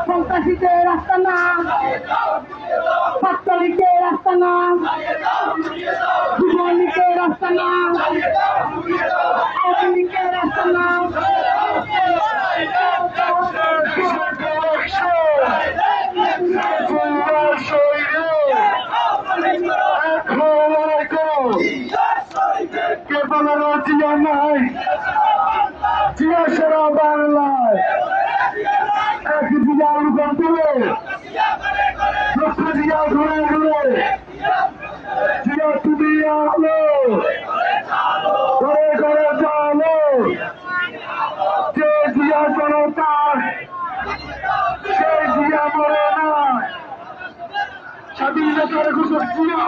সন্ত্রাসীদের আস্তানা, ছাত্রলীগের আস্তানা, যুবলীগের আস্তানা, আওয়ামী লীগের আস্তানা, জিয়া সারা বাংলায় এক জিয়া রূপম তুলে লক্ষ জিয়া ঘুরে ঘুরে জিয়া তুমি আলো ঘরে ঘরে চালো যে জিয়া জনতা সেই জিয়া মরে না স্বাধীনতার ঘোষক জিয়া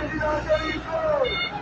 Thank you.